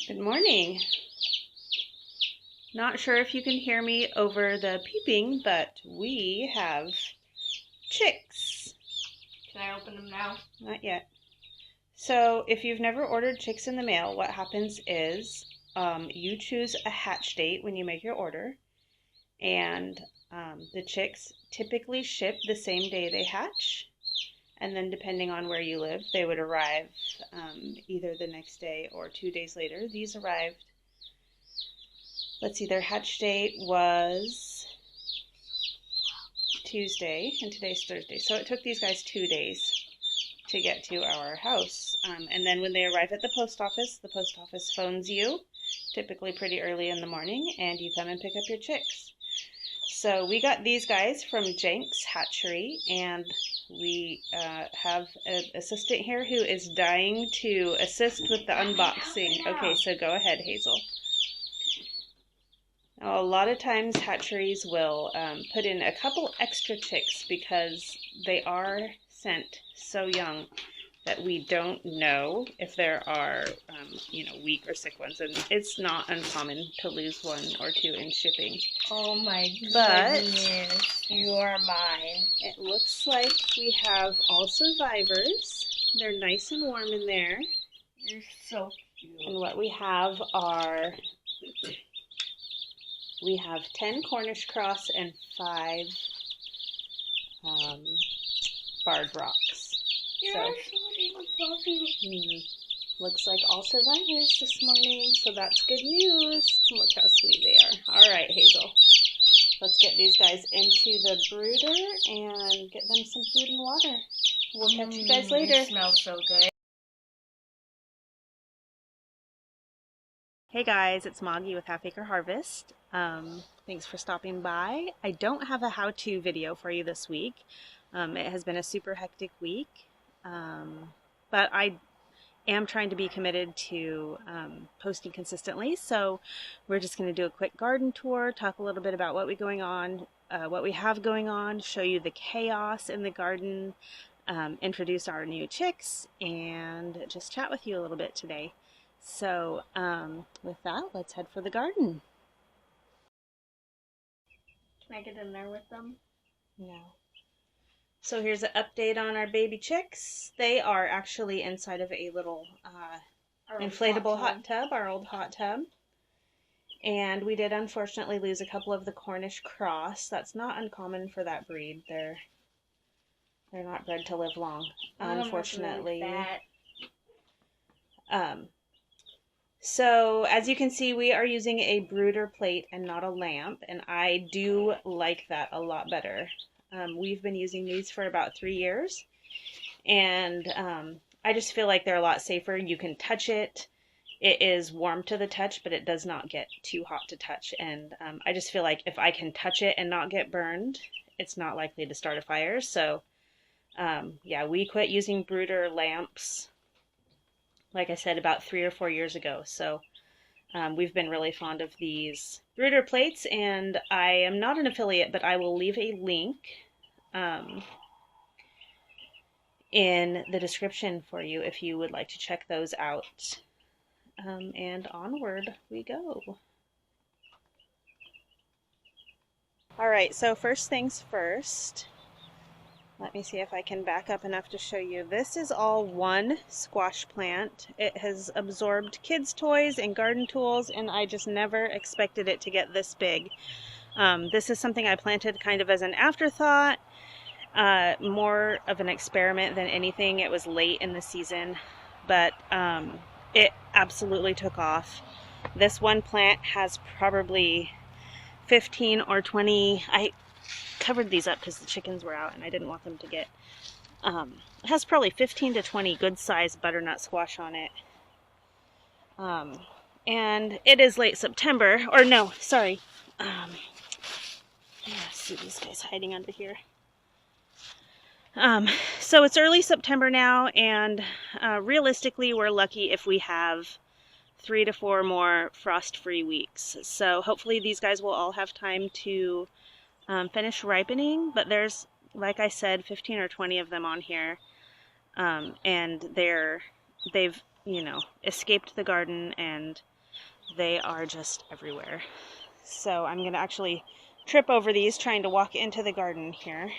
Good morning. Not sure if you can hear me over the peeping, but we have chicks. Can I open them now? Not yet. So if you've never ordered chicks in the mail, what happens is you choose a hatch date when you make your order, and the chicks typically ship the same day they hatch. And then depending on where you live, they would arrive either the next day or 2 days later. These arrived, let's see, their hatch date was Tuesday, and today's Thursday. So it took these guys 2 days to get to our house. And then when they arrive at the post office phones you, typically pretty early in the morning, and you come and pick up your chicks. So we got these guys from Jenks Hatchery, and we have an assistant here who is dying to assist with the unboxing. Okay, so go ahead, Hazel. Now, a lot of times hatcheries will put in a couple extra chicks because they are sent so young that we don't know if there are, weak or sick ones. And it's not uncommon to lose 1 or 2 in shipping. Oh my goodness, you are mine. It looks like we have all survivors. They're nice and warm in there. You're so cute. And what we have are, we have 10 Cornish cross and 5 barred rocks. Looks like all survivors this morning, so that's good news. Look how sweet they are. All right, Hazel. Let's get these guys into the brooder and get them some food and water. We'll catch you guys later. It smells so good. Hey guys, it's Moggy with Acre Harvest. Thanks for stopping by. I don't have a how-to video for you this week. It has been a super hectic week, but I am trying to be committed to posting consistently. So we're just going to do a quick garden tour, talk a little bit about what we have going on, show you the chaos in the garden, introduce our new chicks, and just chat with you a little bit today. So with that, let's head for the garden. Can I get in there with them? No. So here's an update on our baby chicks. They are actually inside of a little inflatable hot tub, our old hot tub. And we did unfortunately lose a couple of the Cornish cross. That's not uncommon for that breed. They're not bred to live long, unfortunately. So as you can see, we are using a brooder plate and not a lamp, and I do like that a lot better. We've been using these for about 3 years, and I just feel like they're a lot safer. You can touch it. It is warm to the touch, but it does not get too hot to touch, and I just feel like if I can touch it and not get burned, it's not likely to start a fire. So yeah, we quit using brooder lamps, like I said, about 3 or 4 years ago. So we've been really fond of these brooder plates, and I am not an affiliate, but I will leave a link in the description for you if you would like to check those out. And onward we go. Alright, so first things first. Let me see if I can back up enough to show you. This is all one squash plant. It has absorbed kids' toys and garden tools, and I just never expected it to get this big. This is something I planted kind of as an afterthought, more of an experiment than anything. It was late in the season, but it absolutely took off. This one plant has probably 15 or 20... I covered these up because the chickens were out and I didn't want them to get, it has probably 15 to 20 good sized butternut squash on it. And it is late September, or no, sorry. See these guys hiding under here. So it's early September now, and realistically we're lucky if we have 3 to 4 more frost-free weeks. So hopefully these guys will all have time to finish ripening, but there's, like I said, 15 or 20 of them on here, and they've escaped the garden, and they are just everywhere. So I'm going to actually trip over these trying to walk into the garden here.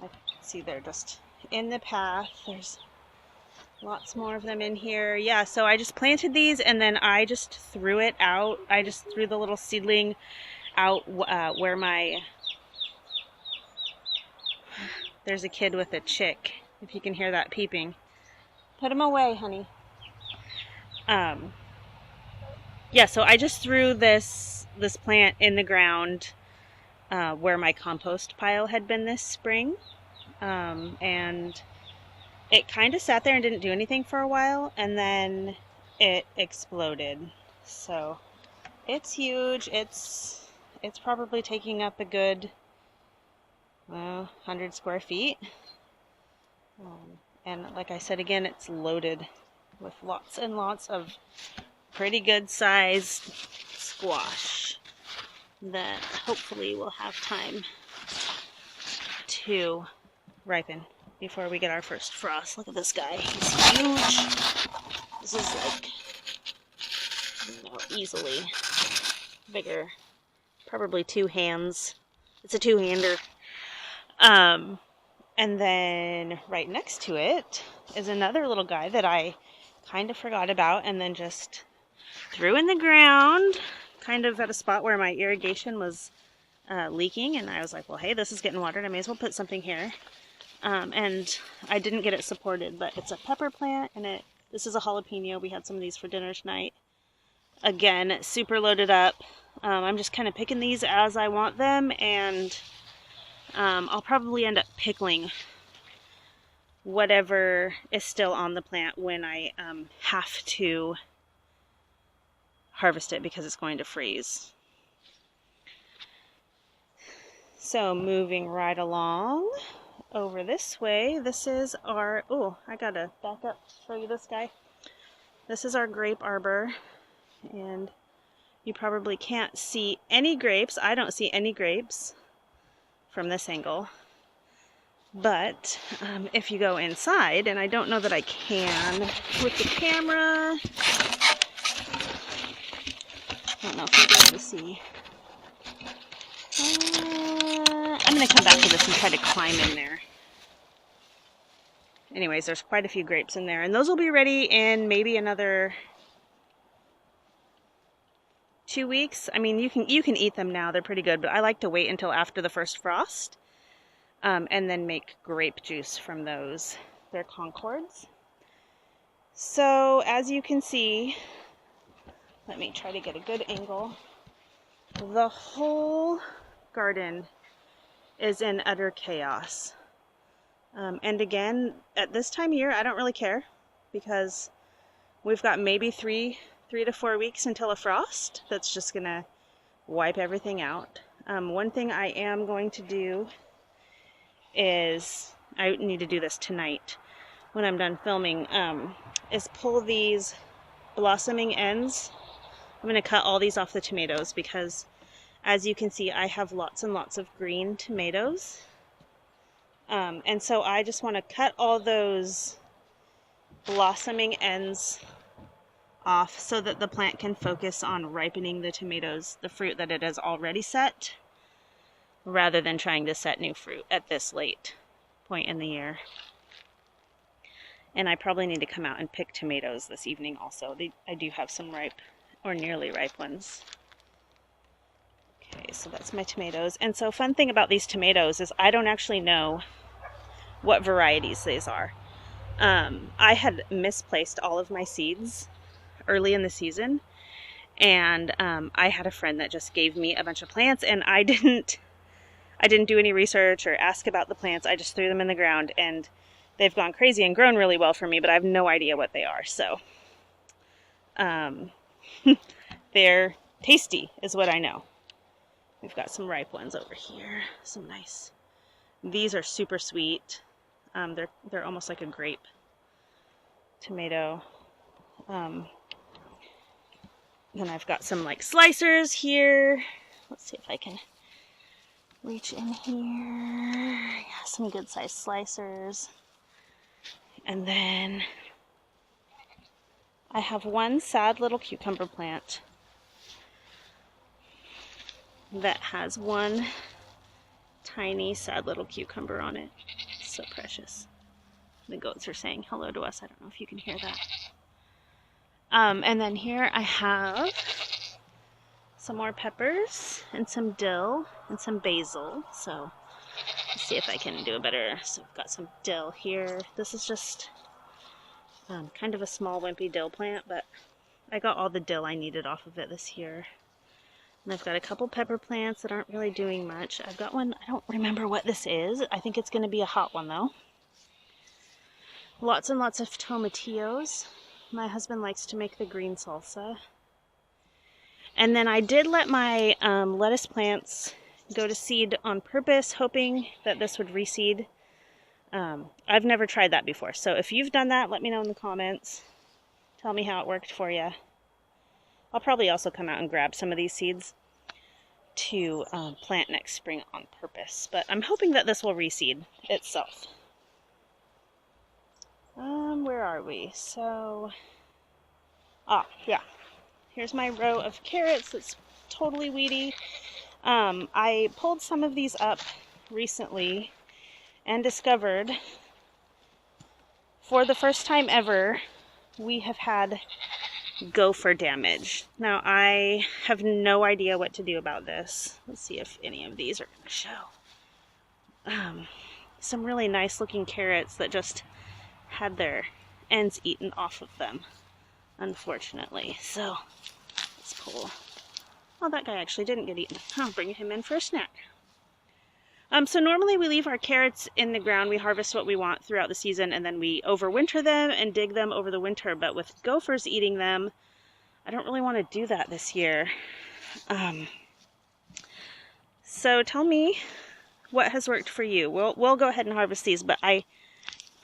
I see they're just in the path. There's lots more of them in here. Yeah, so I just planted these and then I just threw it out. I just threw the little seedling out where there's a kid with a chick, if you can hear that peeping. Put him away, honey. Yeah, so I just threw this plant in the ground where my compost pile had been this spring. And it kind of sat there and didn't do anything for a while, and then it exploded. So it's huge. It's probably taking up a good 100 square feet. And like I said again, it's loaded with lots and lots of pretty good sized squash that hopefully will have time to ripen before we get our first frost. Look at this guy. He's huge. This is like, easily bigger. Probably 2 hands. It's a 2-hander. And then right next to it is another little guy that I kind of forgot about and then just threw in the ground, kind of at a spot where my irrigation was leaking. And I was like, well, hey, this is getting watered. I may as well put something here. And I didn't get it supported, but it's a pepper plant, and this is a jalapeno. We had some of these for dinner tonight. Again, super loaded up. I'm just kind of picking these as I want them, and I'll probably end up pickling whatever is still on the plant when I have to harvest it because it's going to freeze. So moving right along over this way, this is our, I gotta back up to show you this guy. This is our grape arbor, and you probably can't see any grapes. I don't see any grapes from this angle. But if you go inside, and I don't know that I can with the camera, I don't know if you'll be able to see. I'm going to come back to this and try to climb in there. Anyways, there's quite a few grapes in there, and those will be ready in maybe another 2 weeks. I mean, you can eat them now. They're pretty good, but I like to wait until after the first frost, and then make grape juice from those. They're Concords. So as you can see, let me try to get a good angle. The whole garden is in utter chaos. And again, at this time of year, I don't really care because we've got maybe 3 to 4 weeks until a frost that's just gonna wipe everything out. One thing I am going to do is, I need to do this tonight when I'm done filming, is pull these blossoming ends. I'm going to cut all these off the tomatoes because, as you can see, I have lots and lots of green tomatoes. And so I just want to cut all those blossoming ends off so that the plant can focus on ripening the tomatoes, the fruit that it has already set, rather than trying to set new fruit at this late point in the year. And I probably need to come out and pick tomatoes this evening also. I do have some ripe or nearly ripe ones. Okay, so that's my tomatoes. And so fun thing about these tomatoes is I don't actually know what varieties these are. I had misplaced all of my seeds early in the season, and I had a friend that just gave me a bunch of plants, and I didn't do any research or ask about the plants. I just threw them in the ground, and they've gone crazy and grown really well for me, but I have no idea what they are. So they're tasty is what I know. We've got some ripe ones over here. Some nice. These are super sweet. They're almost like a grape tomato. Then I've got some like slicers here. Let's see if I can reach in here. Yeah, some good sized slicers. And then I have one sad little cucumber plant that has one tiny sad little cucumber on it. So precious. The goats are saying hello to us. I don't know if you can hear that. And then here I have some more peppers and some dill and some basil. So let's see if I can do a better. So I've got some dill here. This is just kind of a small wimpy dill plant, but I got all the dill I needed off of it this year. And I've got a couple pepper plants that aren't really doing much. I've got one, I don't remember what this is. I think it's going to be a hot one though. Lots and lots of tomatillos. My husband likes to make the green salsa. And then I did let my lettuce plants go to seed on purpose, hoping that this would reseed. I've never tried that before, so if you've done that, let me know in the comments. Tell me how it worked for you. I'll probably also come out and grab some of these seeds to plant next spring on purpose, but I'm hoping that this will reseed itself. Where are we? So, yeah. Here's my row of carrots that's totally weedy. I pulled some of these up recently and discovered for the first time ever we have had gopher damage. Now I have no idea what to do about this. Let's see if any of these are going to show. Some really nice looking carrots that just had their ends eaten off of them, unfortunately. So let's pull. Oh, that guy actually didn't get eaten. I'll bring him in for a snack. So normally we leave our carrots in the ground. We harvest what we want throughout the season, and then we overwinter them and dig them over the winter. But with gophers eating them, I don't really want to do that this year. So tell me what has worked for you. We'll go ahead and harvest these, but I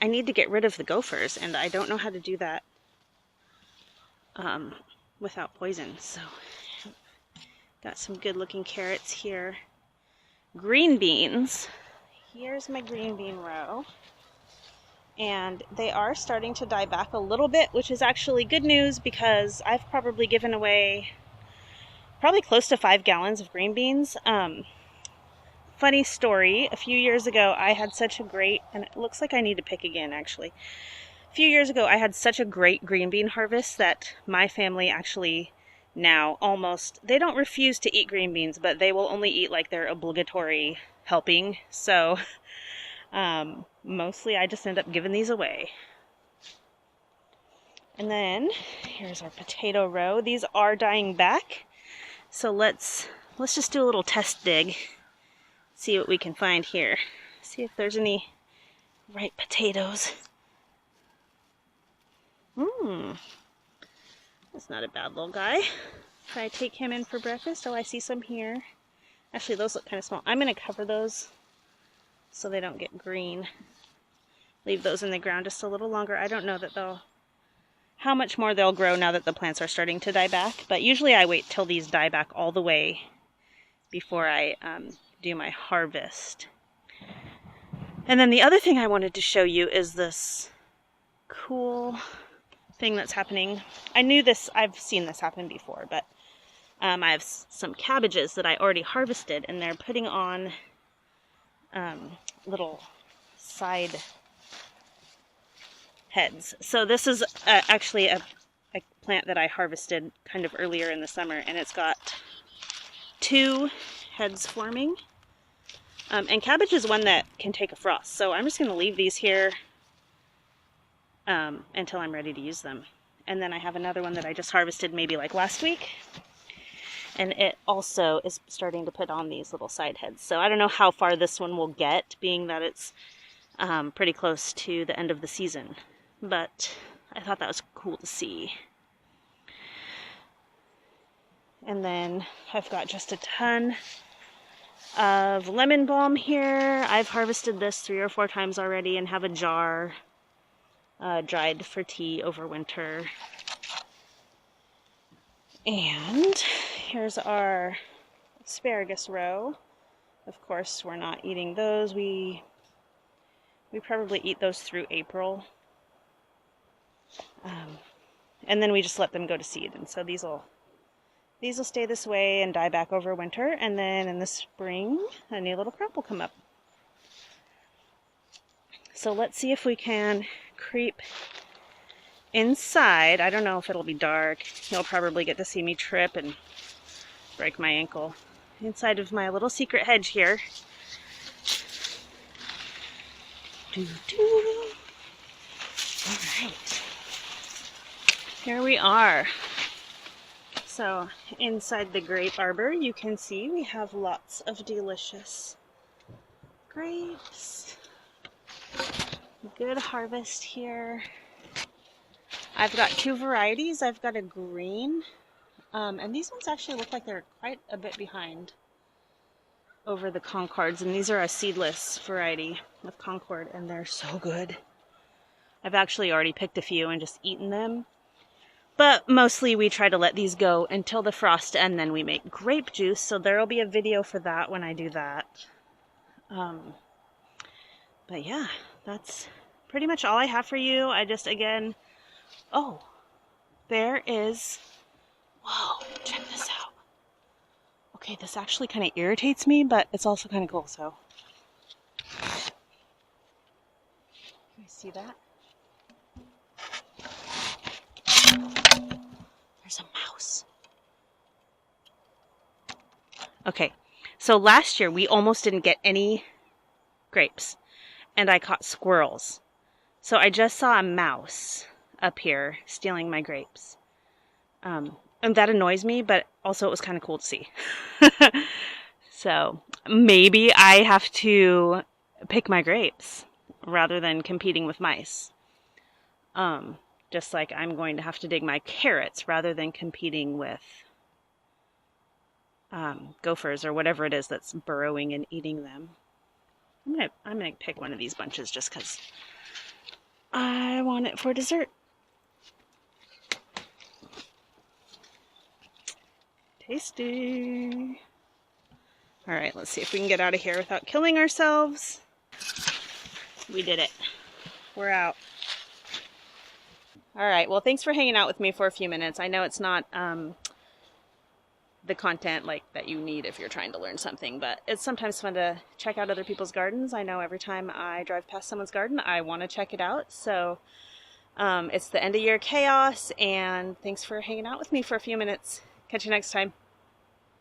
need to get rid of the gophers, and I don't know how to do that without poison. So got some good looking carrots here. Green beans. Here's my green bean row. And they are starting to die back a little bit, which is actually good news because I've probably given away probably close to 5 gallons of green beans. Funny story, a few years ago I had such a great, and it looks like I need to pick again actually. A few years ago I had such a great green bean harvest that my family actually now almost, they don't refuse to eat green beans, but they will only eat like their obligatory helping. So mostly I just end up giving these away. And then here's our potato row. These are dying back. So let's just do a little test dig. See what we can find here. See if there's any ripe potatoes. That's not a bad little guy. Try to take him in for breakfast. Oh, I see some here. Actually, those look kind of small. I'm going to cover those so they don't get green. Leave those in the ground just a little longer. I don't know that how much more they'll grow now that the plants are starting to die back, but usually I wait till these die back all the way before I do my harvest. And then the other thing I wanted to show you is this cool thing that's happening. I knew this, I've seen this happen before, but I have some cabbages that I already harvested, and they're putting on little side heads. So this is actually a plant that I harvested kind of earlier in the summer, and it's got 2 heads forming. And cabbage is one that can take a frost, so I'm just going to leave these here until I'm ready to use them. And then I have another one that I just harvested maybe like last week, and it also is starting to put on these little side heads. So I don't know how far this one will get, being that it's pretty close to the end of the season, but I thought that was cool to see. And then I've got just a ton of lemon balm here. I've harvested this 3 or 4 times already and have a jar dried for tea over winter. And here's our asparagus row. Of course, we're not eating those. We probably eat those through April. and then we just let them go to seed. And so these will stay this way and die back over winter, and then in the spring a new little crop will come up. So let's see if we can creep inside. I don't know if it'll be dark. You'll probably get to see me trip and break my ankle inside of my little secret hedge here. All right, here we are. So inside the grape arbor, you can see we have lots of delicious grapes. Good harvest here. I've got two varieties. I've got a green, and these ones actually look like they're quite a bit behind over the Concords, and these are a seedless variety of Concord, and they're so good. I've actually already picked a few and just eaten them, but mostly we try to let these go until the frost, and then we make grape juice, so there will be a video for that when I do that. But yeah, that's pretty much all I have for you. I just, again, oh, there is, whoa, check this out. Okay, this actually kind of irritates me, but it's also kind of cool, so. Can you see that? There's a mouse. Okay, so last year we almost didn't get any grapes, and I caught squirrels. So I just saw a mouse up here stealing my grapes. And that annoys me, but also it was kind of cool to see. So maybe I have to pick my grapes rather than competing with mice. Just like I'm going to have to dig my carrots rather than competing with gophers or whatever it is that's burrowing and eating them. I'm gonna pick one of these bunches just because I want it for dessert. Tasty. All right, let's see if we can get out of here without killing ourselves. We did it. We're out. All right, well, thanks for hanging out with me for a few minutes. I know it's not the content like that you need if you're trying to learn something, but it's sometimes fun to check out other people's gardens. I know every time I drive past someone's garden, I want to check it out. So it's the end of year chaos, and thanks for hanging out with me for a few minutes. Catch you next time.